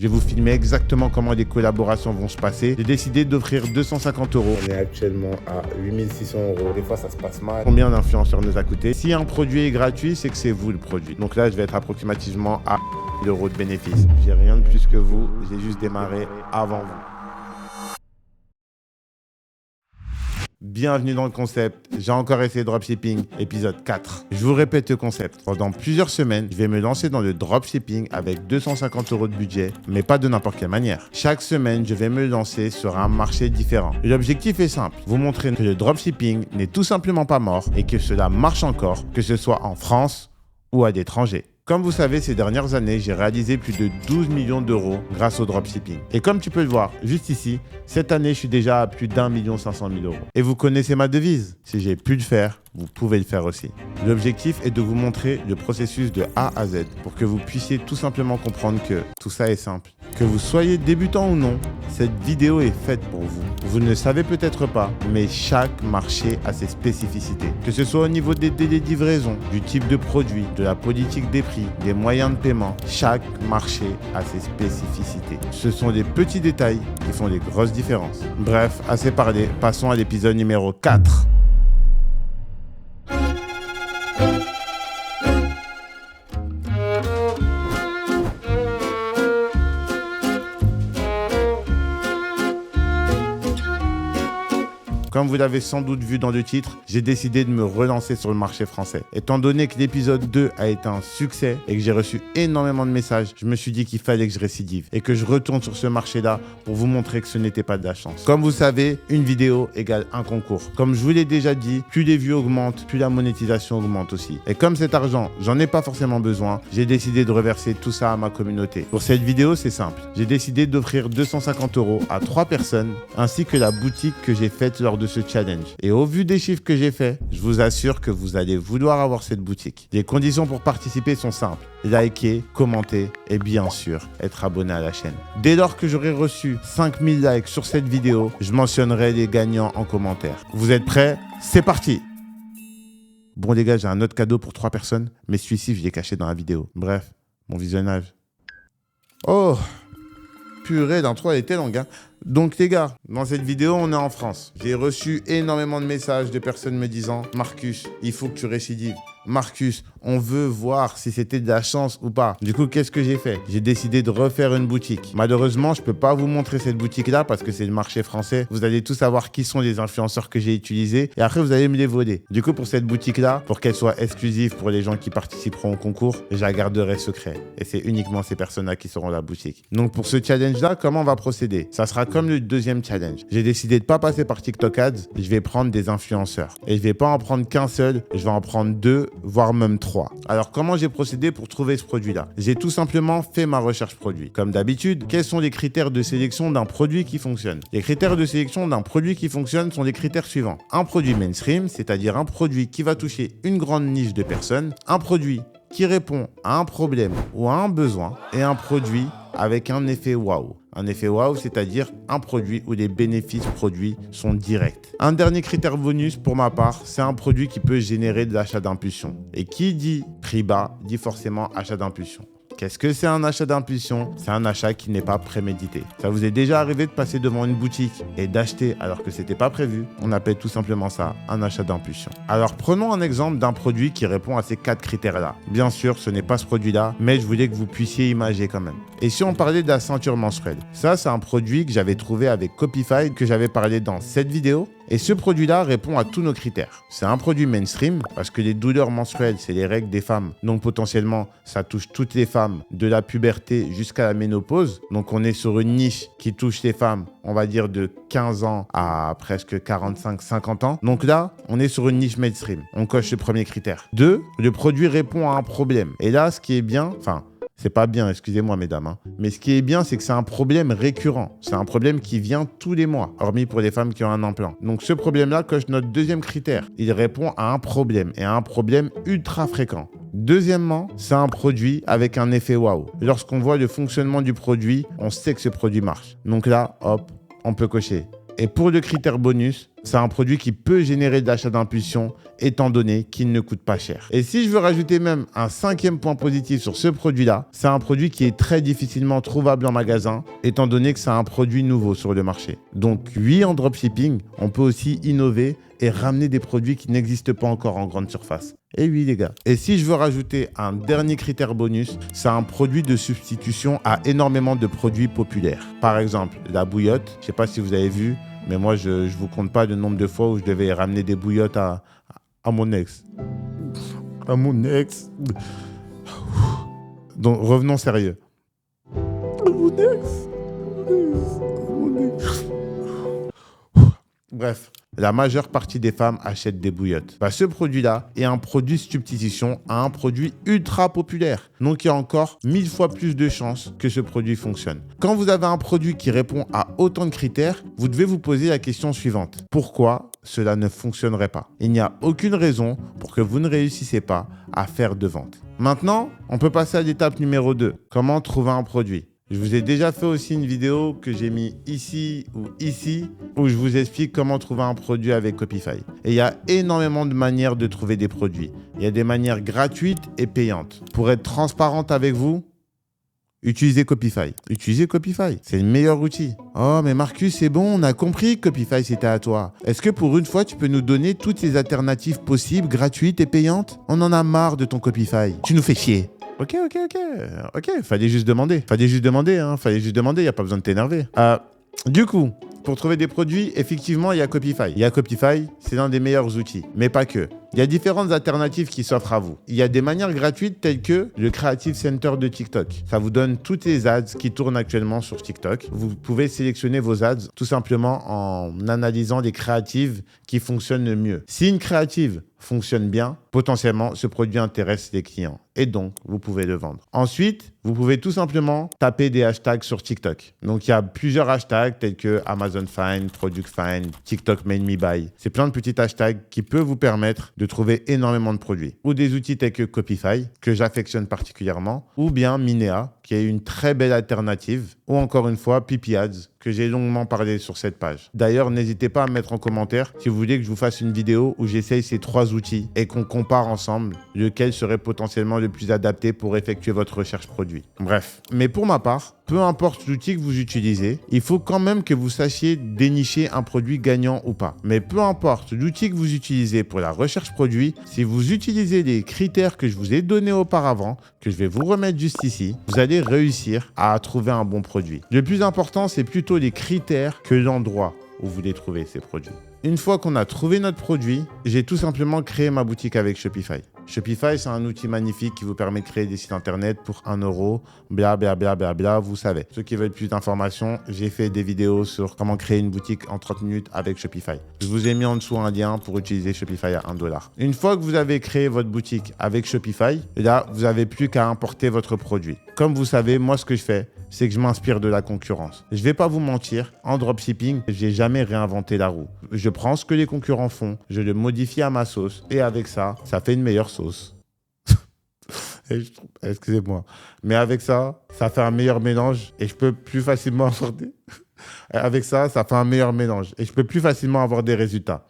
Je vais vous filmer exactement comment les collaborations vont se passer. J'ai décidé d'offrir 250 €. On est actuellement à 8600 €. Des fois, ça se passe mal. Combien d'influenceurs nous a coûté? Si un produit est gratuit, c'est que c'est vous le produit. Donc là, je vais être approximativement à 1 € de bénéfice. J'ai rien de plus que vous. J'ai juste démarré avant vous. Bienvenue dans le concept. J'ai encore essayé dropshipping, épisode 4. Je vous répète le concept. Pendant plusieurs semaines, je vais me lancer dans le dropshipping avec 250 € de budget, mais pas de n'importe quelle manière. Chaque semaine, je vais me lancer sur un marché différent. L'objectif est simple, vous montrer que le dropshipping n'est tout simplement pas mort et que cela marche encore, que ce soit en France ou à l'étranger. Comme vous savez, ces dernières années, j'ai réalisé plus de 12 millions d'euros grâce au dropshipping. Et comme tu peux le voir, juste ici, cette année, je suis déjà à plus d'1 500 000 €. Et vous connaissez ma devise, si j'ai pu le faire, vous pouvez le faire aussi. L'objectif est de vous montrer le processus de A à Z pour que vous puissiez tout simplement comprendre que tout ça est simple. Que vous soyez débutant ou non, cette vidéo est faite pour vous. Vous ne le savez peut-être pas, mais chaque marché a ses spécificités. Que ce soit au niveau des délais de livraison, du type de produit, de la politique des prix, des moyens de paiement, chaque marché a ses spécificités. Ce sont des petits détails qui font des grosses différences. Bref, assez parlé, passons à l'épisode numéro 4. Comme vous l'avez sans doute vu dans le titre, j'ai décidé de me relancer sur le marché français. Étant donné que l'épisode 2 a été un succès et que j'ai reçu énormément de messages, je me suis dit qu'il fallait que je récidive et que je retourne sur ce marché-là pour vous montrer que ce n'était pas de la chance. Comme vous savez, une vidéo égale un concours. Comme je vous l'ai déjà dit, plus les vues augmentent, plus la monétisation augmente aussi. Et comme cet argent, j'en ai pas forcément besoin, j'ai décidé de reverser tout ça à ma communauté. Pour cette vidéo, c'est simple. J'ai décidé d'offrir 250 € à 3 personnes ainsi que la boutique que j'ai faite lors de ce challenge. Et au vu des chiffres que j'ai faits, je vous assure que vous allez vouloir avoir cette boutique. Les conditions pour participer sont simples. Liker, commenter et bien sûr, être abonné à la chaîne. Dès lors que j'aurai reçu 5000 likes sur cette vidéo, je mentionnerai les gagnants en commentaire. Vous êtes prêts? C'est parti! Bon les gars, j'ai un autre cadeau pour 3 personnes, mais celui-ci, je l'ai caché dans la vidéo. Bref, bon visionnage. Oh! Purée, l'intro elle était longue, hein. Donc les gars, dans cette vidéo, on est en France. J'ai reçu énormément de messages de personnes me disant « Marcus, il faut que tu récidives. Marcus, on veut voir si c'était de la chance ou pas. » Du coup, qu'est-ce que j'ai fait? J'ai décidé de refaire une boutique. Malheureusement, je peux pas vous montrer cette boutique-là parce que c'est le marché français. Vous allez tous savoir qui sont les influenceurs que j'ai utilisés et après, vous allez me les voler. Du coup, pour cette boutique-là, pour qu'elle soit exclusive pour les gens qui participeront au concours, je la garderai secret. Et c'est uniquement ces personnes-là qui seront la boutique. Donc, pour ce challenge-là, comment on va procéder? Ça sera comme le deuxième challenge. J'ai décidé de pas passer par TikTok Ads. Je vais prendre des influenceurs. Et je vais pas en prendre qu'un seul. Je vais en prendre 2, voire même 3. Alors, comment j'ai procédé pour trouver ce produit-là? J'ai tout simplement fait ma recherche produit. Comme d'habitude, quels sont les critères de sélection d'un produit qui fonctionne? Les critères de sélection d'un produit qui fonctionne sont les critères suivants. Un produit mainstream, c'est-à-dire un produit qui va toucher une grande niche de personnes. Un produit qui répond à un problème ou à un besoin. Et un produit avec un effet waouh. Un effet waouh, c'est-à-dire un produit où les bénéfices produits sont directs. Un dernier critère bonus pour ma part, c'est un produit qui peut générer de l'achat d'impulsion. Et qui dit prix bas, dit forcément achat d'impulsion. Qu'est-ce que c'est un achat d'impulsion? C'est un achat qui n'est pas prémédité. Ça vous est déjà arrivé de passer devant une boutique et d'acheter alors que c'était pas prévu? On appelle tout simplement ça un achat d'impulsion. Alors prenons un exemple d'un produit qui répond à ces 4 critères-là. Bien sûr, ce n'est pas ce produit-là, mais je voulais que vous puissiez imager quand même. Et si on parlait de la ceinture menstruelle? Ça, c'est un produit que j'avais trouvé avec Copify, que j'avais parlé dans cette vidéo. Et ce produit-là répond à tous nos critères. C'est un produit mainstream parce que les douleurs menstruelles, c'est les règles des femmes. Donc potentiellement, ça touche toutes les femmes de la puberté jusqu'à la ménopause. Donc on est sur une niche qui touche les femmes, on va dire de 15 ans à presque 45-50 ans. Donc là, on est sur une niche mainstream. On coche le premier critère. 2, le produit répond à un problème. Et là, ce qui est bien, c'est pas bien, excusez-moi mesdames, mais ce qui est bien, c'est que c'est un problème récurrent. C'est un problème qui vient tous les mois, hormis pour les femmes qui ont un implant. Donc ce problème-là coche notre deuxième critère. Il répond à un problème, et à un problème ultra fréquent. Deuxièmement, c'est un produit avec un effet waouh. Lorsqu'on voit le fonctionnement du produit, on sait que ce produit marche. Donc là, hop, on peut cocher Et pour le critère bonus, c'est un produit qui peut générer de l'achat d'impulsion étant donné qu'il ne coûte pas cher. Et si je veux rajouter même un 5e point positif sur ce produit-là, c'est un produit qui est très difficilement trouvable en magasin étant donné que c'est un produit nouveau sur le marché. Donc oui, en dropshipping, on peut aussi innover et ramener des produits qui n'existent pas encore en grande surface. Et oui les gars. Et si je veux rajouter un dernier critère bonus, c'est un produit de substitution à énormément de produits populaires. Par exemple, la bouillotte, je ne sais pas si vous avez vu, mais moi je ne vous compte pas le nombre de fois où je devais ramener des bouillottes à mon ex. À mon ex. Donc revenons sérieux. À mon ex. Bref, la majeure partie des femmes achètent des bouillottes. Ce produit-là est un produit de substitution à un produit ultra populaire. Donc, il y a encore 1000 fois plus de chances que ce produit fonctionne. Quand vous avez un produit qui répond à autant de critères, vous devez vous poser la question suivante. Pourquoi cela ne fonctionnerait pas? Il n'y a aucune raison pour que vous ne réussissiez pas à faire de vente. Maintenant, on peut passer à l'étape numéro 2. Comment trouver un produit? Je vous ai déjà fait aussi une vidéo que j'ai mis ici ou ici où je vous explique comment trouver un produit avec Copify. Et il y a énormément de manières de trouver des produits. Il y a des manières gratuites et payantes. Pour être transparente avec vous, utilisez Copify. Utilisez Copify, c'est le meilleur outil. Oh mais Marcus, c'est bon, on a compris que Copify c'était à toi. Est-ce que pour une fois tu peux nous donner toutes les alternatives possibles, gratuites et payantes? On en a marre de ton Copify. Tu nous fais chier. Ok, fallait juste demander. Fallait juste demander, il n'y a pas besoin de t'énerver. Du coup, pour trouver des produits, effectivement, il y a Copify. C'est l'un des meilleurs outils, mais pas que. Il y a différentes alternatives qui s'offrent à vous. Il y a des manières gratuites telles que le Creative Center de TikTok. Ça vous donne toutes les ads qui tournent actuellement sur TikTok. Vous pouvez sélectionner vos ads tout simplement en analysant les créatives qui fonctionnent le mieux. Si une créative fonctionne bien, potentiellement, ce produit intéresse les clients. Et donc, vous pouvez le vendre. Ensuite, vous pouvez tout simplement taper des hashtags sur TikTok. Donc, il y a plusieurs hashtags tels que Amazon Find, Product Find, TikTok Made Me Buy. C'est plein de petits hashtags qui peuvent vous permettre de trouver énormément de produits. Ou des outils tels que Copify, que j'affectionne particulièrement, ou bien Minea, qui est une très belle alternative, ou encore une fois, Pipi Ads, que j'ai longuement parlé sur cette page. D'ailleurs, n'hésitez pas à mettre en commentaire si vous voulez que je vous fasse une vidéo où j'essaye ces 3 outils et qu'on compare ensemble lequel serait potentiellement le plus adapté pour effectuer votre recherche produit. Bref, mais pour ma part, peu importe l'outil que vous utilisez, il faut quand même que vous sachiez dénicher un produit gagnant ou pas. Mais peu importe l'outil que vous utilisez pour la recherche produit, si vous utilisez les critères que je vous ai donnés auparavant, que je vais vous remettre juste ici, vous allez réussir à trouver un bon produit. Le plus important, c'est plutôt les critères que l'endroit où vous voulez trouver ces produits. Une fois qu'on a trouvé notre produit, j'ai tout simplement créé ma boutique avec Shopify. Shopify, c'est un outil magnifique qui vous permet de créer des sites internet pour 1 €, blablabla, vous savez. Ceux qui veulent plus d'informations, j'ai fait des vidéos sur comment créer une boutique en 30 minutes avec Shopify. Je vous ai mis en dessous un lien pour utiliser Shopify à 1 $. Une fois que vous avez créé votre boutique avec Shopify, là, vous n'avez plus qu'à importer votre produit. Comme vous savez, moi, ce que je fais, c'est que je m'inspire de la concurrence. Je ne vais pas vous mentir, en dropshipping, je n'ai jamais réinventé la roue. Je prends ce que les concurrents font, je le modifie à ma sauce, et avec ça, ça fait une meilleure sauce. Excusez-moi. Mais avec ça, ça fait un meilleur mélange, et je peux plus facilement aborder. Avec ça, ça fait un meilleur mélange, et je peux plus facilement avoir des résultats.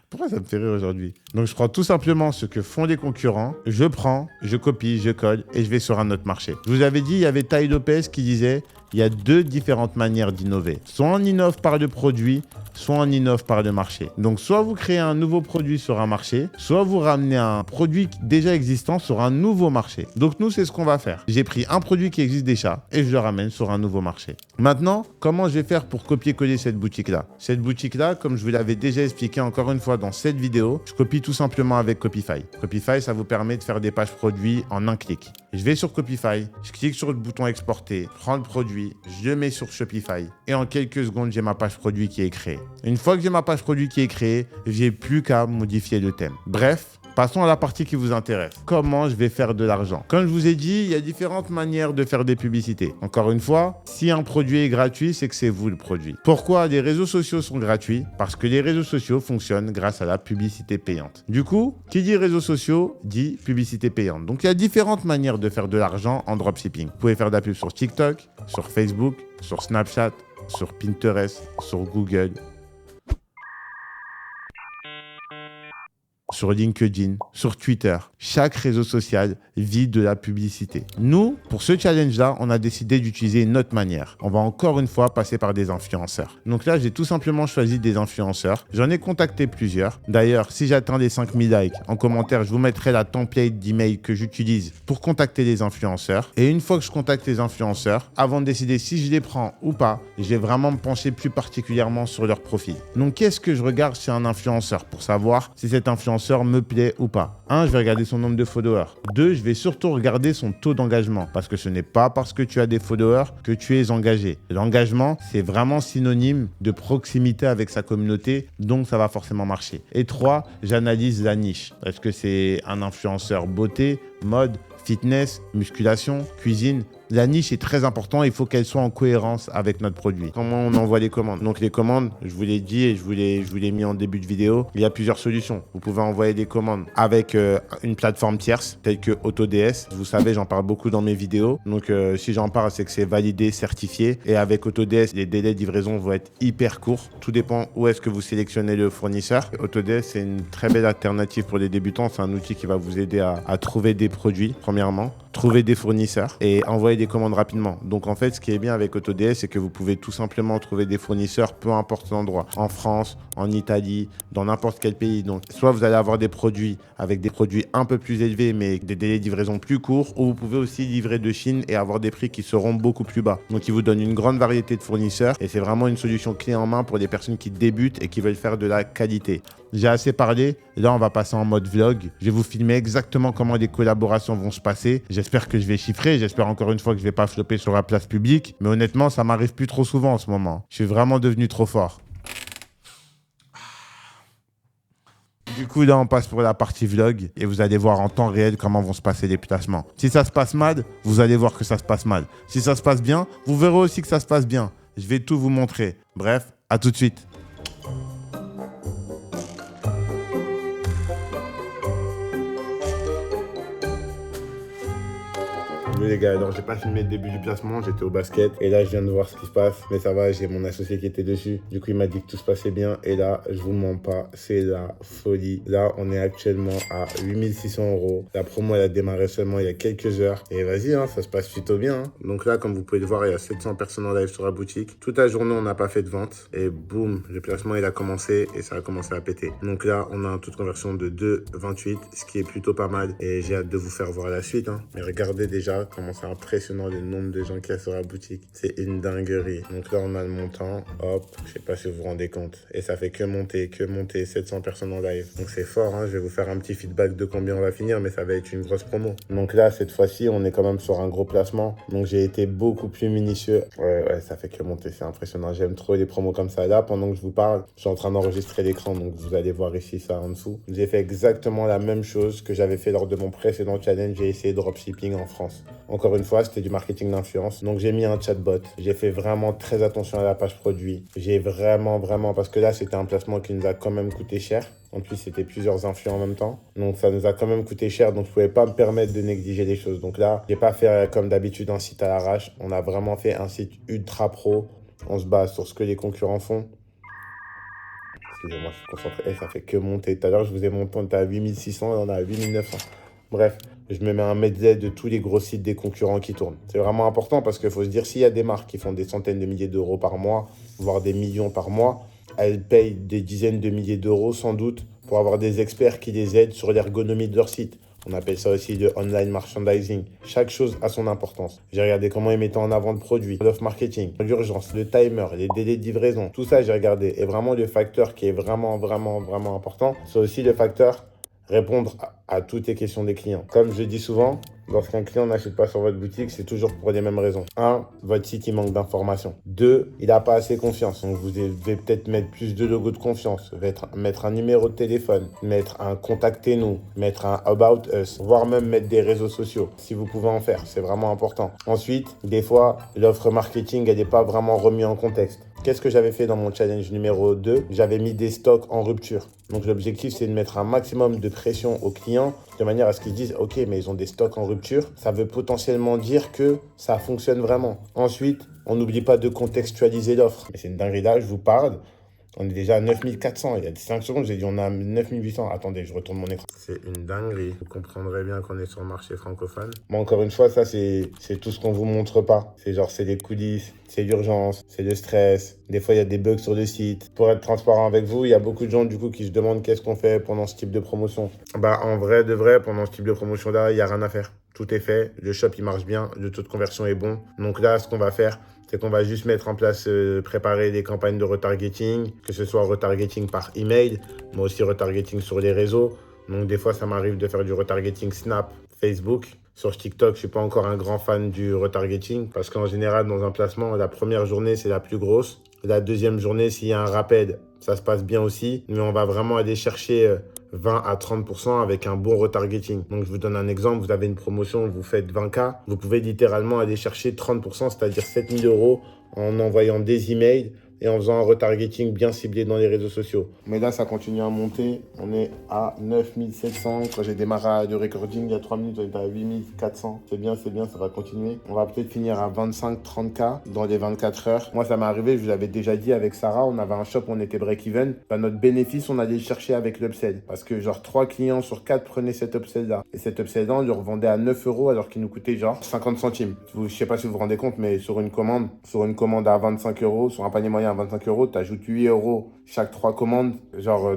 Pourquoi ça me fait rire aujourd'hui? Donc, je prends tout simplement ce que font les concurrents, je prends, je copie, je colle et je vais sur un autre marché. Je vous avais dit, il y avait Tai Lopez qui disait il y a 2 différentes manières d'innover. Soit on innove par le produit, soit on innove par le marché. Donc, soit vous créez un nouveau produit sur un marché, soit vous ramenez un produit déjà existant sur un nouveau marché. Donc, nous, c'est ce qu'on va faire. J'ai pris un produit qui existe déjà et je le ramène sur un nouveau marché. Maintenant, comment je vais faire pour copier-coller cette boutique-là? Cette boutique-là, comme je vous l'avais déjà expliqué encore une fois dans cette vidéo, je copie tout simplement avec Copify. Copify, ça vous permet de faire des pages produits en un clic. Je vais sur Copify, je clique sur le bouton exporter, je prends le produit, je le mets sur Shopify et en quelques secondes, j'ai ma page produit qui est créée. Une fois que j'ai ma page produit qui est créée, j'ai plus qu'à modifier le thème. Bref, passons à la partie qui vous intéresse. Comment je vais faire de l'argent? Comme je vous ai dit, il y a différentes manières de faire des publicités. Encore une fois, si un produit est gratuit, c'est que c'est vous le produit. Pourquoi les réseaux sociaux sont gratuits? Parce que les réseaux sociaux fonctionnent grâce à la publicité payante. Du coup, qui dit réseaux sociaux dit publicité payante. Donc, il y a différentes manières de faire de l'argent en dropshipping. Vous pouvez faire de la pub sur TikTok, sur Facebook, sur Snapchat, sur Pinterest, sur Google, sur LinkedIn, sur Twitter. Chaque réseau social vit de la publicité. Nous, pour ce challenge-là, on a décidé d'utiliser une autre manière. On va encore une fois passer par des influenceurs. Donc là, j'ai tout simplement choisi des influenceurs. J'en ai contacté plusieurs. D'ailleurs, si j'atteins les 5000 likes, en commentaire, je vous mettrai la template d'email que j'utilise pour contacter les influenceurs. Et une fois que je contacte les influenceurs, avant de décider si je les prends ou pas, je vais vraiment me pencher plus particulièrement sur leur profil. Donc, qu'est-ce que je regarde chez un influenceur pour savoir si cet influenceur me plaît ou pas? 1, je vais regarder son nombre de followers. 2, je vais surtout regarder son taux d'engagement parce que ce n'est pas parce que tu as des followers que tu es engagé. L'engagement, c'est vraiment synonyme de proximité avec sa communauté, donc ça va forcément marcher. Et 3, j'analyse la niche. Est-ce que c'est un influenceur beauté, mode, fitness, musculation, cuisine? La niche est très importante, il faut qu'elle soit en cohérence avec notre produit. Comment on envoie les commandes? Donc les commandes, je vous l'ai dit et je vous l'ai mis en début de vidéo, il y a plusieurs solutions. Vous pouvez envoyer des commandes avec une plateforme tierce telle que AutoDS. Vous savez, j'en parle beaucoup dans mes vidéos. Donc si j'en parle, c'est que c'est validé, certifié. Et avec AutoDS, les délais de livraison vont être hyper courts. Tout dépend où est-ce que vous sélectionnez le fournisseur. AutoDS, c'est une très belle alternative pour les débutants. C'est un outil qui va vous aider à trouver des produits, premièrement, trouver des fournisseurs et envoyer des commandes rapidement. Donc en fait, ce qui est bien avec AutoDS, c'est que vous pouvez tout simplement trouver des fournisseurs peu importe l'endroit, en France, en Italie, dans n'importe quel pays. Donc soit vous allez avoir des produits avec des produits un peu plus élevés mais des délais de livraison plus courts, ou vous pouvez aussi livrer de Chine et avoir des prix qui seront beaucoup plus bas. Donc il vous donne une grande variété de fournisseurs et c'est vraiment une solution clé en main pour des personnes qui débutent et qui veulent faire de la qualité. J'ai assez parlé, là on va passer en mode vlog. Je vais vous filmer exactement comment les collaborations vont se passer. J'espère que je vais chiffrer, j'espère encore une fois que je vais pas flopper sur la place publique. Mais honnêtement, ça m'arrive plus trop souvent en ce moment. Je suis vraiment devenu trop fort. Du coup, là, on passe pour la partie vlog et vous allez voir en temps réel comment vont se passer les placements. Si ça se passe mal, vous allez voir que ça se passe mal. Si ça se passe bien, vous verrez aussi que ça se passe bien. Je vais tout vous montrer. Bref, à tout de suite. Oui les gars, alors j'ai pas filmé le début du placement, j'étais au basket et là je viens de voir ce qui se passe, mais ça va, j'ai mon associé qui était dessus, du coup il m'a dit que tout se passait bien et là je vous mens pas, c'est la folie. Là on est actuellement à 8600 €, la promo elle a démarré seulement il y a quelques heures et vas-y hein, ça se passe plutôt bien hein. Donc là comme vous pouvez le voir, il y a 700 personnes en live sur la boutique, toute la journée on n'a pas fait de vente et boum, le placement il a commencé et ça a commencé à péter. Donc là on a un taux de conversion de 2,28, ce qui est plutôt pas mal et j'ai hâte de vous faire voir la suite hein. Mais regardez déjà comment c'est impressionnant le nombre de gens qu'il y a sur la boutique. C'est une dinguerie. Donc là, on a le montant. Hop, je sais pas si vous vous rendez compte. Et ça fait que monter. 700 personnes en live. Donc c'est fort, hein. Je vais vous faire un petit feedback de combien on va finir, mais ça va être une grosse promo. Donc là, cette fois-ci, on est quand même sur un gros placement. Donc j'ai été beaucoup plus minutieux. Ouais, ça fait que monter. C'est impressionnant. J'aime trop les promos comme ça. Là, pendant que je vous parle, je suis en train d'enregistrer l'écran. Donc vous allez voir ici ça en dessous. J'ai fait exactement la même chose que j'avais fait lors de mon précédent challenge. J'ai essayé de dropshipping en France. Encore une fois, c'était du marketing d'influence. Donc, j'ai mis un chatbot. J'ai fait vraiment très attention à la page produit. J'ai vraiment, parce que là, c'était un placement qui nous a quand même coûté cher. En plus, c'était plusieurs influents en même temps. Donc, ça nous a quand même coûté cher. Donc, je ne pouvais pas me permettre de négliger les choses. Donc là, j'ai pas fait comme d'habitude un site à l'arrache. On a vraiment fait un site ultra pro. On se base sur ce que les concurrents font. Excusez-moi, je suis concentré. Et ça fait que monter. Tout à l'heure, je vous ai monté, on était à 8600 et on est à 8900. Bref, je me mets un medley de tous les gros sites des concurrents qui tournent. C'est vraiment important parce qu'il faut se dire, s'il y a des marques qui font des centaines de milliers d'euros par mois, voire des millions par mois, elles payent des dizaines de milliers d'euros sans doute pour avoir des experts qui les aident sur l'ergonomie de leur site. On appelle ça aussi le online merchandising. Chaque chose a son importance. J'ai regardé comment ils mettaient en avant le produit, l'off marketing, l'urgence, le timer, les délais de livraison. Tout ça, j'ai regardé. Et vraiment, le facteur qui est vraiment important, c'est aussi le facteur répondre à toutes les questions des clients. Comme je dis souvent, lorsqu'un client n'achète pas sur votre boutique, c'est toujours pour les mêmes raisons. 1, votre site, il manque d'informations. 2, il n'a pas assez confiance. Donc, vous devez peut-être mettre plus de logos de confiance, mettre un numéro de téléphone, mettre un contactez-nous, mettre un about us, voire même mettre des réseaux sociaux, si vous pouvez en faire. C'est vraiment important. Ensuite, des fois, l'offre marketing, elle n'est pas vraiment remise en contexte. Qu'est-ce que j'avais fait dans mon challenge numéro 2? J'avais mis des stocks en rupture. Donc l'objectif, c'est de mettre un maximum de pression aux clients de manière à ce qu'ils disent « Ok, mais ils ont des stocks en rupture. » Ça veut potentiellement dire que ça fonctionne vraiment. Ensuite, On n'oublie pas de contextualiser l'offre. Mais c'est une dinguerie là, je vous parle. On est déjà à 9400. Il y a 5 secondes, j'ai dit on a 9800. Attendez, je retourne mon écran. C'est une dinguerie. Vous comprendrez bien qu'on est sur le marché francophone. Mais encore une fois, ça, c'est tout ce qu'on vous montre pas. C'est genre, c'est les coulisses, c'est l'urgence, c'est le stress. Des fois, il y a des bugs sur le site. Pour être transparent avec vous, il y a beaucoup de gens, du coup, qui se demandent qu'est-ce qu'on fait pendant ce type de promotion. Bah, en vrai, de vrai, pendant ce type de promotion-là, il n'y a rien à faire. Tout est fait. Le shop, il marche bien. Le taux de conversion est bon. Donc là, ce qu'on va faire, c'est qu'on va juste mettre en place, préparer des campagnes de retargeting, que ce soit retargeting par email, mais aussi retargeting sur les réseaux. Donc des fois, ça m'arrive de faire du retargeting Snap, Facebook. Sur TikTok, je ne suis pas encore un grand fan du retargeting parce qu'en général, dans un placement, la première journée, c'est la plus grosse. La deuxième journée, s'il y a un rappel, ça se passe bien aussi. Mais on va vraiment aller chercher 20 à 30% avec un bon retargeting. Donc, je vous donne un exemple. Vous avez une promotion, vous faites 20K. Vous pouvez littéralement aller chercher 30%, c'est-à-dire 7 000 € en envoyant des emails et en faisant un retargeting bien ciblé dans les réseaux sociaux. Mais là, ça continue à monter. On est à 9700. Quand j'ai démarré le recording il y a 3 minutes, on était à 8400. C'est bien, ça va continuer. On va peut-être finir à 25-30K dans les 24 heures. Moi, ça m'est arrivé, je vous l'avais déjà dit avec Sarah, on avait un shop, on était break-even. Bah, notre bénéfice, on allait le chercher avec l'upsell. Parce que genre 3 clients sur 4 prenaient cet upsell-là. Et cet upsell-là, on le revendait à 9 € alors qu'il nous coûtait genre 50 centimes. Je sais pas si vous vous rendez compte, mais sur une commande à 25 €, sur un panier moyen à 25 €, t'ajoutes 8 € chaque 3 commandes. Genre,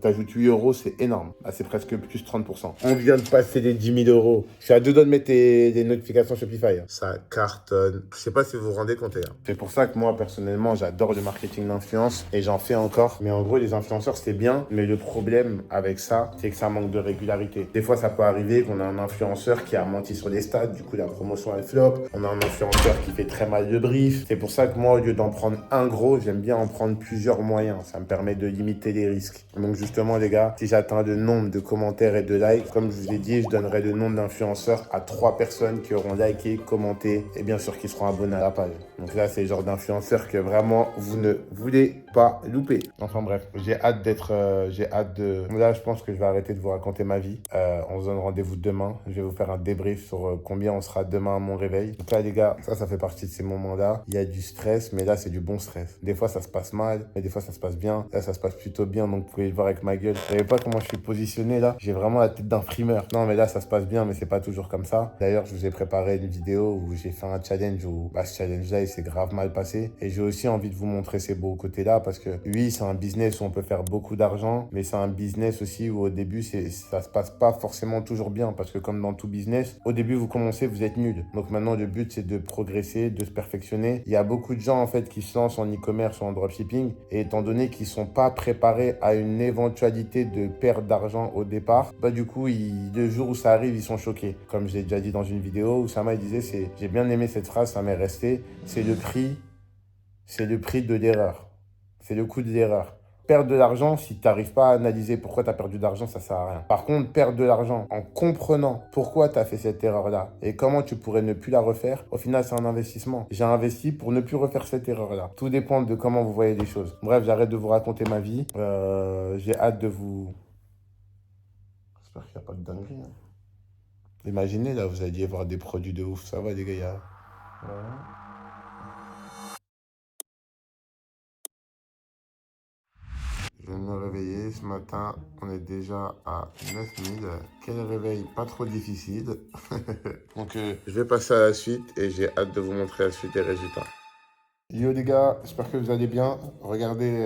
t'ajoutes 8 €, c'est énorme. Bah, c'est presque plus 30%. On vient de passer les 10 000 €. Je suis à 2 doigts de mettre des notifications Shopify. Ça cartonne. Je sais pas si vous vous rendez compte, les gars. C'est pour ça que moi, personnellement, j'adore le marketing d'influence et j'en fais encore. Mais en gros, les influenceurs, c'est bien. Mais le problème avec ça, c'est que ça manque de régularité. Des fois, ça peut arriver qu'on a un influenceur qui a menti sur les stats. Du coup, la promotion, elle flop. On a un influenceur qui fait très mal le brief. C'est pour ça que moi, au lieu d'en prendre un gros, j'aime bien en prendre plusieurs moyens. Ça me permet de limiter les risques. Donc justement, les gars, si j'atteins le nombre de commentaires et de likes, comme je vous ai dit, je donnerai le nombre d'influenceurs à 3 personnes qui auront liké, commenté et bien sûr qui seront abonnés à la page. Donc là, c'est le genre d'influenceurs que vraiment vous ne voulez pas louper. Enfin bref, j'ai hâte de... Là, je pense que je vais arrêter de vous raconter ma vie. On se donne rendez-vous demain. Je vais vous faire un débrief sur combien on sera demain à mon réveil. Donc là, les gars, ça fait partie de ces moments-là. Il y a du stress, mais là, c'est du bon stress. Des fois, ça se passe mal, mais des fois, ça se passe bien. Là, ça se passe plutôt bien, donc vous pouvez le voir avec ma gueule. Vous savez pas comment je suis positionné là? J'ai vraiment la tête d'un frimeur. Non, mais là, ça se passe bien, mais c'est pas toujours comme ça. D'ailleurs, je vous ai préparé une vidéo où j'ai fait un challenge où ce challenge-là, il s'est grave mal passé. Et j'ai aussi envie de vous montrer ces beaux côtés-là parce que oui, c'est un business où on peut faire beaucoup d'argent, mais c'est un business aussi où au début, ça se passe pas forcément toujours bien parce que comme dans tout business, au début, vous commencez, vous êtes nul. Donc maintenant, le but, c'est de progresser, de se perfectionner. Il y a beaucoup de gens, en fait, qui se lancent en e-commerce ou en dropshipping et étant donné qu'ils sont pas préparés à une éventualité de perte d'argent au départ, bah du coup, le jour où ça arrive, ils sont choqués. Comme je l'ai déjà dit dans une vidéo, Oussama, il disait, j'ai bien aimé cette phrase, ça m'est resté, c'est le prix de l'erreur. C'est le coût de l'erreur. Perdre de l'argent, si tu n'arrives pas à analyser pourquoi tu as perdu de l'argent, ça ne sert à rien. Par contre, perdre de l'argent en comprenant pourquoi tu as fait cette erreur-là et comment tu pourrais ne plus la refaire, au final, c'est un investissement. J'ai investi pour ne plus refaire cette erreur-là. Tout dépend de comment vous voyez les choses. Bref, j'arrête de vous raconter ma vie. J'ai hâte de vous... J'espère qu'il n'y a pas de dinguerie. Hein. Imaginez, là, vous alliez voir des produits de ouf. Ça va, les gars, Voilà. Je viens de me réveiller ce matin, on est déjà à 9000. Quel réveil, pas trop difficile. Donc je vais passer à la suite et j'ai hâte de vous montrer la suite des résultats. Yo les gars, j'espère que vous allez bien. Regardez,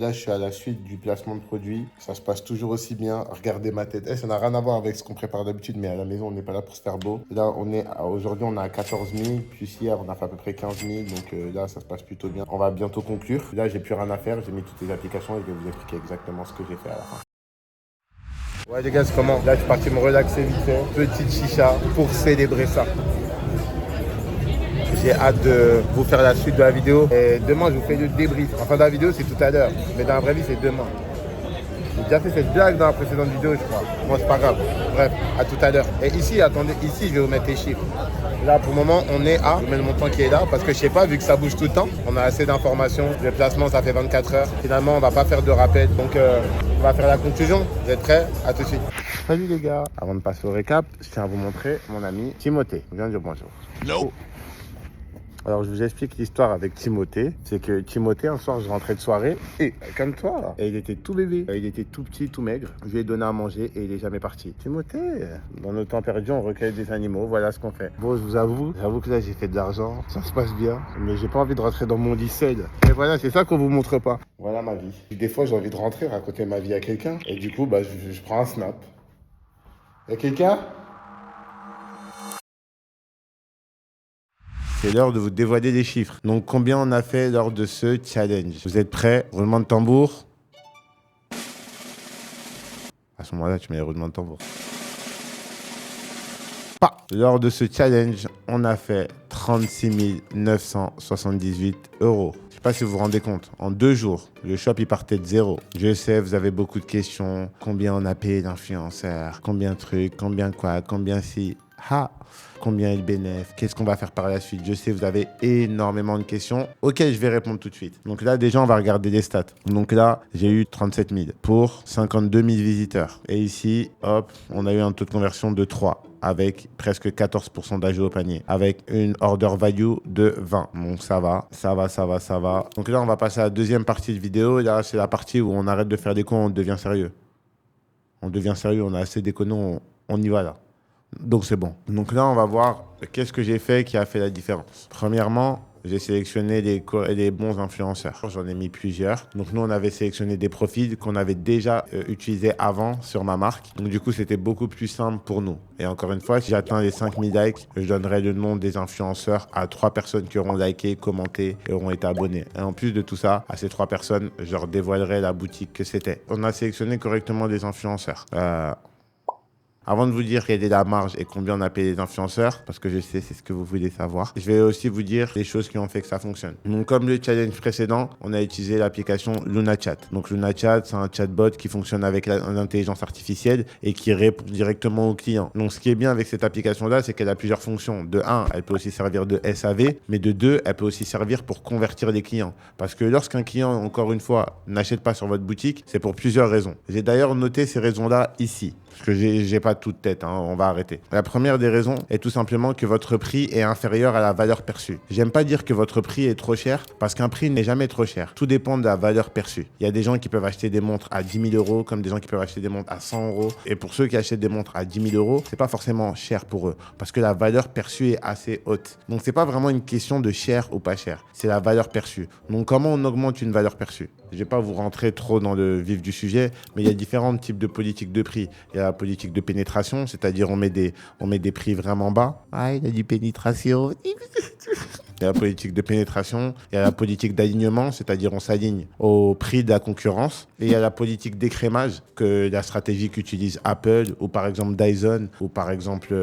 là je suis à la suite du placement de produits. Ça se passe toujours aussi bien. Regardez ma tête. Ça n'a rien à voir avec ce qu'on prépare d'habitude, mais à la maison on n'est pas là pour se faire beau. Là aujourd'hui on est à 14 000, puis hier on a fait à peu près 15 000. Donc là ça se passe plutôt bien. On va bientôt conclure. Là j'ai plus rien à faire, j'ai mis toutes les applications et je vais vous expliquer exactement ce que j'ai fait à la fin. Ouais les gars, c'est comment? Là je suis parti me relaxer vite fait. Petite chicha pour célébrer ça. J'ai hâte de vous faire la suite de la vidéo. Et demain, je vous fais le débrief. En fin de la vidéo, c'est tout à l'heure. Mais dans la vraie vie, c'est demain. J'ai déjà fait cette blague dans la précédente vidéo, je crois. Moi, c'est pas grave. Bref, à tout à l'heure. Et ici, attendez, ici, je vais vous mettre les chiffres. Là, pour le moment, on est à... Je mets le montant qui est là. Parce que je sais pas, vu que ça bouge tout le temps, on a assez d'informations. Le placement, ça fait 24 heures. Finalement, on va pas faire de rappel. Donc, on va faire la conclusion. Vous êtes prêts? À tout de suite. Salut les gars. Avant de passer au récap, je tiens à vous montrer mon ami Timothée. Je viens de dire bonjour. Nope. Alors, je vous explique l'histoire avec Timothée. C'est que Timothée, un soir, je rentrais de soirée et calme-toi là. Et il était tout bébé. Il était tout petit, tout maigre. Je lui ai donné à manger et il est jamais parti. Timothée, dans nos temps perdus, on recueille des animaux. Voilà ce qu'on fait. Bon, je vous avoue, que là, j'ai fait de l'argent. Ça se passe bien. Mais j'ai pas envie de rentrer dans mon lit seul. Et voilà, c'est ça qu'on vous montre pas. Voilà ma vie. Des fois, j'ai envie de rentrer, raconter ma vie à quelqu'un. Et du coup, je prends un snap. Y'a quelqu'un? C'est l'heure de vous dévoiler les chiffres. Donc, combien on a fait lors de ce challenge? Vous êtes prêts? Roulement de tambour. À ce moment-là, tu mets les roulements de tambour. Pas. Lors de ce challenge, on a fait 36 978 €. Je sais pas si vous vous rendez compte. En 2 jours, le shop, il partait de zéro. Je sais, vous avez beaucoup de questions. Combien on a payé l'influenceur? Combien de trucs? Combien quoi? Combien si? Ha! Combien est le bénéfice? Qu'est-ce qu'on va faire par la suite? Je sais, vous avez énormément de questions auxquelles je vais répondre tout de suite. Donc là, déjà, on va regarder les stats. Donc là, j'ai eu 37 000 pour 52 000 visiteurs. Et ici, hop, on a eu un taux de conversion de 3 avec presque 14% d'ajout au panier, avec une order value de 20. Donc ça va. Donc là, on va passer à la deuxième partie de vidéo. Et là, c'est la partie où on arrête de faire des cons, on devient sérieux. On devient sérieux, on a assez d'économies, on y va là. Donc c'est bon. Donc là, on va voir qu'est-ce que j'ai fait qui a fait la différence. Premièrement, j'ai sélectionné les bons influenceurs. J'en ai mis plusieurs. Donc nous, on avait sélectionné des profils qu'on avait déjà utilisés avant sur ma marque. Donc du coup, c'était beaucoup plus simple pour nous. Et encore une fois, si j'atteins les 5000 likes, je donnerai le nom des influenceurs à 3 personnes qui auront liké, commenté et auront été abonnés. Et en plus de tout ça, à ces 3 personnes, je leur dévoilerai la boutique que c'était. On a sélectionné correctement des influenceurs. Avant de vous dire quelle est la marge et combien on a payé les influenceurs, parce que je sais, c'est ce que vous voulez savoir, je vais aussi vous dire les choses qui ont fait que ça fonctionne. Donc, comme le challenge précédent, on a utilisé l'application LunaChat. Donc, LunaChat, c'est un chatbot qui fonctionne avec l'intelligence artificielle et qui répond directement aux clients. Donc, ce qui est bien avec cette application-là, c'est qu'elle a plusieurs fonctions. De 1, elle peut aussi servir de SAV, mais de 2, elle peut aussi servir pour convertir les clients. Parce que lorsqu'un client, encore une fois, n'achète pas sur votre boutique, c'est pour plusieurs raisons. J'ai d'ailleurs noté ces raisons-là ici. Parce que j'ai pas toute tête, hein, on va arrêter. La première des raisons est tout simplement que votre prix est inférieur à la valeur perçue. J'aime pas dire que votre prix est trop cher, parce qu'un prix n'est jamais trop cher. Tout dépend de la valeur perçue. Il y a des gens qui peuvent acheter des montres à 10 000 €, comme des gens qui peuvent acheter des montres à 100 €. Et pour ceux qui achètent des montres à 10 000 €, c'est pas forcément cher pour eux, parce que la valeur perçue est assez haute. Donc c'est pas vraiment une question de cher ou pas cher, c'est la valeur perçue. Donc comment on augmente une valeur perçue? Je vais pas vous rentrer trop dans le vif du sujet, mais il y a différents types de politiques de prix. Il y a la politique de pénétration, c'est-à-dire on met des prix vraiment bas. Ah, il y a du pénétration. Il y a la politique de pénétration, il y a la politique d'alignement, c'est-à-dire on s'aligne au prix de la concurrence. Et il y a la politique d'écrémage, que la stratégie qu'utilise Apple ou par exemple Dyson ou par exemple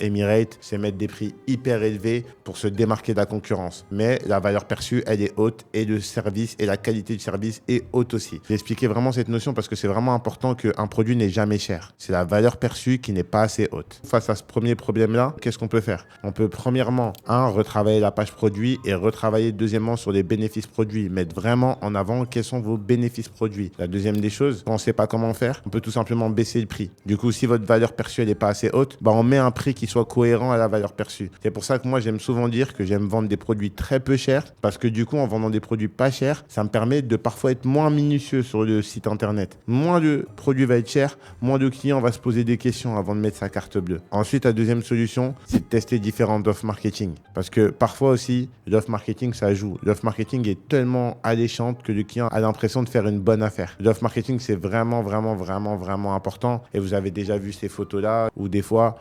Emirates, c'est mettre des prix hyper élevés pour se démarquer de la concurrence. Mais la valeur perçue, elle est haute et le service et la qualité du service est haute aussi. J'ai expliqué vraiment cette notion parce que c'est vraiment important qu'un produit n'est jamais cher. C'est la valeur perçue qui n'est pas assez haute. Face à ce premier problème-là, qu'est-ce qu'on peut faire? On peut premièrement, retravailler la page produit et retravailler deuxièmement sur les bénéfices produits. Mettre vraiment en avant quels sont vos bénéfices produits. La deuxième des choses, quand on ne sait pas comment faire, on peut tout simplement baisser le prix. Du coup, si votre valeur perçue n'est pas assez haute, on met un prix qui soit cohérent à la valeur perçue. C'est pour ça que moi, j'aime souvent dire que j'aime vendre des produits très peu chers parce que du coup, en vendant des produits pas chers, ça me permet de parfois être moins minutieux sur le site internet. Moins de produits va être cher, moins de clients va se poser des questions avant de mettre sa carte bleue. Ensuite, la deuxième solution, c'est de tester différentes offres marketing. Parce que parfois aussi, l'offre marketing, ça joue. L'offre marketing est tellement alléchante que le client a l'impression de faire une bonne affaire. L'offre marketing, c'est vraiment important. Et vous avez déjà vu ces photos-là où des fois,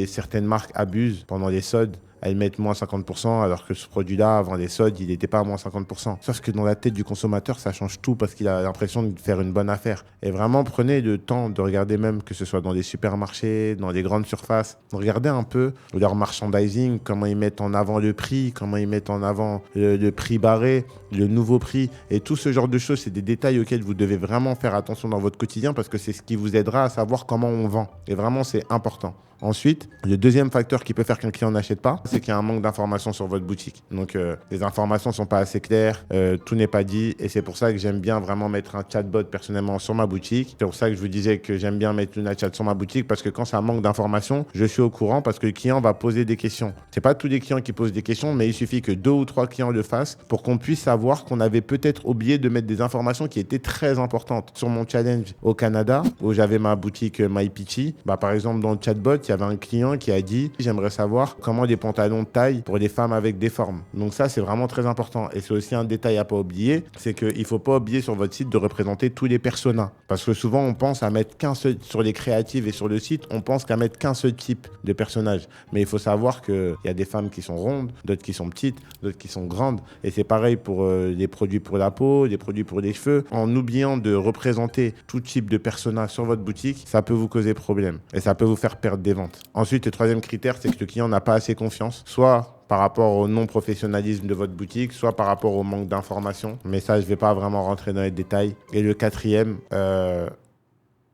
certaines marques abusent pendant les soldes. Elles mettent moins 50%, alors que ce produit-là, avant les soldes, il n'était pas à moins 50%. Sauf que dans la tête du consommateur, ça change tout parce qu'il a l'impression de faire une bonne affaire. Et vraiment, prenez le temps de regarder même, que ce soit dans les supermarchés, dans les grandes surfaces, regardez un peu leur merchandising, comment ils mettent en avant le prix, comment ils mettent en avant le prix barré, le nouveau prix. Et tout ce genre de choses, c'est des détails auxquels vous devez vraiment faire attention dans votre quotidien parce que c'est ce qui vous aidera à savoir comment on vend. Et vraiment, c'est important. Ensuite, le deuxième facteur qui peut faire qu'un client n'achète pas, c'est qu'il y a un manque d'informations sur votre boutique. Donc, les informations ne sont pas assez claires, tout n'est pas dit et c'est pour ça que j'aime bien vraiment mettre un chatbot personnellement sur ma boutique. C'est pour ça que je vous disais que j'aime bien mettre LunaChat sur ma boutique parce que quand ça manque d'informations, je suis au courant parce que le client va poser des questions. C'est pas tous les clients qui posent des questions, mais il suffit que 2 ou 3 clients le fassent pour qu'on puisse savoir qu'on avait peut-être oublié de mettre des informations qui étaient très importantes. Sur mon challenge au Canada, où j'avais ma boutique MyPitchy, par exemple dans le chatbot, il y avait un client qui a dit « J'aimerais savoir comment des pantalons de taille pour des femmes avec des formes ». Donc ça, c'est vraiment très important. Et c'est aussi un détail à pas oublier, c'est qu'il ne faut pas oublier sur votre site de représenter tous les personas. Parce que souvent, on pense à mettre qu'un seul, sur les créatives et sur le site, on pense qu'à mettre qu'un seul type de personnage. Mais il faut savoir qu'il y a des femmes qui sont rondes, d'autres qui sont petites, d'autres qui sont grandes. Et c'est pareil pour les produits pour la peau, les produits pour les cheveux. En oubliant de représenter tout type de persona sur votre boutique, ça peut vous causer problème. Et ça peut vous faire perdre des ventes. Ensuite, le troisième critère, c'est que le client n'a pas assez confiance. Soit par rapport au non-professionnalisme de votre boutique, soit par rapport au manque d'informations. Mais ça, je ne vais pas vraiment rentrer dans les détails. Et le quatrième,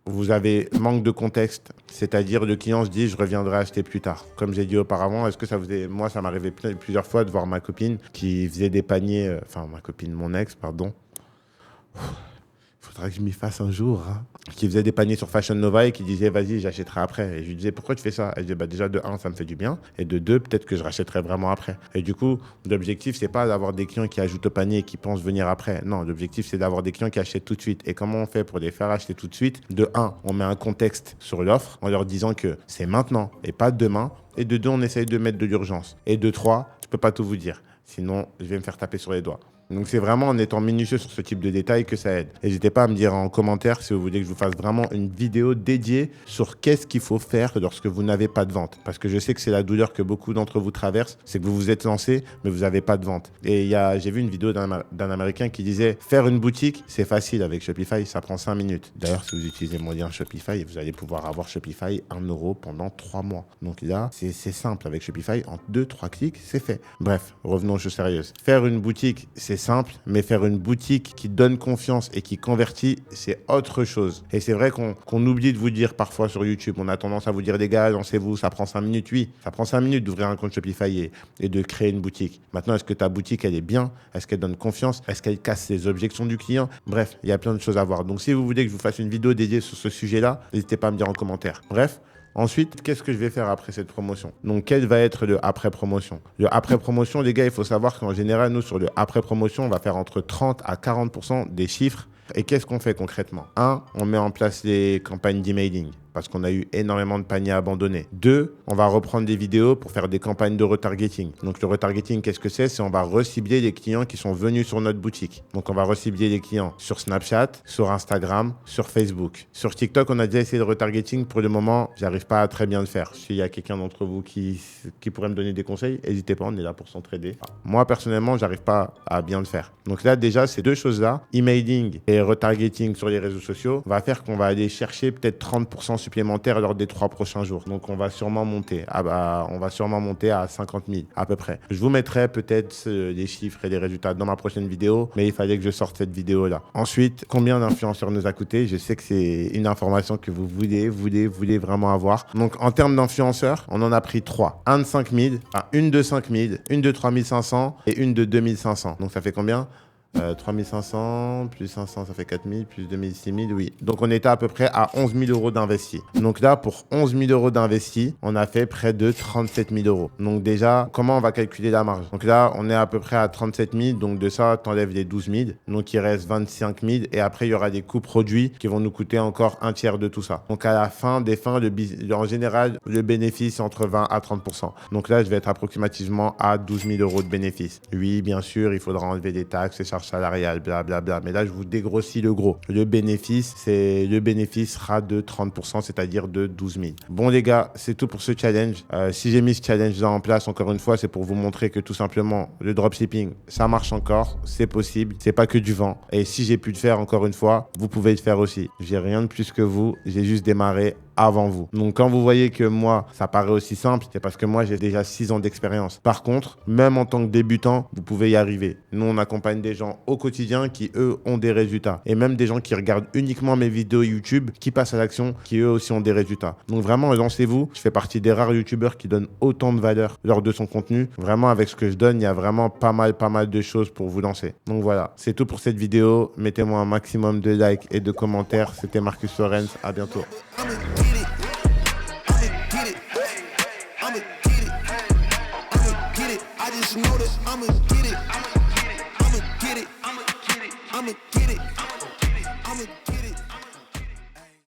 vous avez manque de contexte, c'est-à-dire le client se dit je reviendrai acheter plus tard. Comme j'ai dit auparavant, est-ce que ça vous est... Moi, ça m'arrivait plusieurs fois de voir ma copine qui faisait des paniers, mon ex, pardon. Faudra que je m'y fasse un jour, qui faisait des paniers sur Fashion Nova et qui disait vas-y, j'achèterai après. Et je lui disais pourquoi tu fais ça? Elle disait déjà de 1, ça me fait du bien, et de 2, peut-être que je rachèterai vraiment après. Et du coup, l'objectif, c'est pas d'avoir des clients qui ajoutent au panier et qui pensent venir après. Non, l'objectif, c'est d'avoir des clients qui achètent tout de suite. Et comment on fait pour les faire acheter tout de suite? De 1, on met un contexte sur l'offre en leur disant que c'est maintenant et pas demain. Et de 2, on essaye de mettre de l'urgence. Et de 3, je peux pas tout vous dire. Sinon, je vais me faire taper sur les doigts. Donc c'est vraiment en étant minutieux sur ce type de détails que ça aide. N'hésitez pas à me dire en commentaire si vous voulez que je vous fasse vraiment une vidéo dédiée sur qu'est-ce qu'il faut faire lorsque vous n'avez pas de vente. Parce que je sais que c'est la douleur que beaucoup d'entre vous traversent, c'est que vous vous êtes lancé, mais vous n'avez pas de vente. Et j'ai vu une vidéo d'un Américain qui disait faire une boutique, c'est facile avec Shopify, ça prend 5 minutes. D'ailleurs, si vous utilisez mon lien Shopify, vous allez pouvoir avoir Shopify 1 € pendant 3 mois. Donc là, c'est simple avec Shopify, en 2-3 clics, c'est fait. Bref, revenons aux choses sérieuses. Faire une boutique, c'est simple, mais faire une boutique qui donne confiance et qui convertit, c'est autre chose. Et c'est vrai qu'on oublie de vous dire parfois sur YouTube, on a tendance à vous dire les gars, lancez-vous, ça prend 5 minutes. Oui, ça prend 5 minutes d'ouvrir un compte Shopify et de créer une boutique. Maintenant, est-ce que ta boutique, elle est bien? Est-ce qu'elle donne confiance? Est-ce qu'elle casse les objections du client? Bref, il y a plein de choses à voir. Donc, si vous voulez que je vous fasse une vidéo dédiée sur ce sujet-là, n'hésitez pas à me dire en commentaire. Bref. Ensuite, qu'est-ce que je vais faire après cette promotion? Donc, quel va être le après-promotion? Le après-promotion, les gars, il faut savoir qu'en général, nous, sur le après-promotion, on va faire entre 30 à 40% des chiffres. Et qu'est-ce qu'on fait concrètement? 1, on met en place les campagnes d'emailing parce qu'on a eu énormément de paniers abandonnés. 2, on va reprendre des vidéos pour faire des campagnes de retargeting. Donc le retargeting, qu'est-ce que c'est? C'est on va recibler les clients qui sont venus sur notre boutique. Donc on va recibler les clients sur Snapchat, sur Instagram, sur Facebook. Sur TikTok, on a déjà essayé de retargeting. Pour le moment, j'arrive pas à très bien le faire. S'il y a quelqu'un d'entre vous qui pourrait me donner des conseils, n'hésitez pas, on est là pour s'entraider. Moi, personnellement, j'arrive pas à bien le faire. Donc là, déjà, ces deux choses-là, emailing et retargeting sur les réseaux sociaux, va faire qu'on va aller chercher peut-être 30% supplémentaires lors des 3 prochains jours. Donc, on va sûrement monter à 50 000 à peu près. Je vous mettrai peut-être les chiffres et les résultats dans ma prochaine vidéo, mais il fallait que je sorte cette vidéo-là. Ensuite, combien d'influenceurs nous a coûté? Je sais que c'est une information que vous voulez vraiment avoir. Donc, en termes d'influenceurs, on en a pris 3. Un de 5 000, une de 5 000, une de 3 500 et une de 2 500. Donc, ça fait combien? 3 500, plus 500, ça fait 4 000, plus 2 000, 6 000, oui. Donc, on était à peu près à 11 000 € d'investis. Donc là, pour 11 000 € d'investis, on a fait près de 37 000 €. Donc déjà, comment on va calculer la marge? Donc là, on est à peu près à 37 000. Donc de ça, t'enlèves les 12 000. Donc il reste 25 000. Et après, il y aura des coûts produits qui vont nous coûter encore un tiers de tout ça. Donc à la fin des fins, en général, le bénéfice est entre 20 à 30%. Donc là, je vais être approximativement à 12 000 € de bénéfice. Oui, bien sûr, il faudra enlever des taxes, les charges salariales, blablabla. Mais là, je vous dégrossis le gros. Le bénéfice sera de 30%, c'est-à-dire de 12 000. Bon, les gars, c'est tout pour ce challenge. Si j'ai mis ce challenge-là en place, encore une fois, c'est pour vous montrer que tout simplement, le dropshipping, ça marche encore, c'est possible, c'est pas que du vent. Et si j'ai pu le faire, encore une fois, vous pouvez le faire aussi. J'ai rien de plus que vous, j'ai juste démarré avant vous. Donc quand vous voyez que moi, ça paraît aussi simple, c'est parce que moi, j'ai déjà 6 ans d'expérience. Par contre, même en tant que débutant, vous pouvez y arriver. Nous, on accompagne des gens au quotidien qui, eux, ont des résultats. Et même des gens qui regardent uniquement mes vidéos YouTube, qui passent à l'action, qui, eux aussi, ont des résultats. Donc vraiment, lancez-vous. Je fais partie des rares YouTubeurs qui donnent autant de valeur lors de son contenu. Vraiment, avec ce que je donne, il y a vraiment pas mal de choses pour vous lancer. Donc voilà, c'est tout pour cette vidéo. Mettez-moi un maximum de likes et de commentaires. C'était Marcus Lorenz. À bientôt. I'ma get it.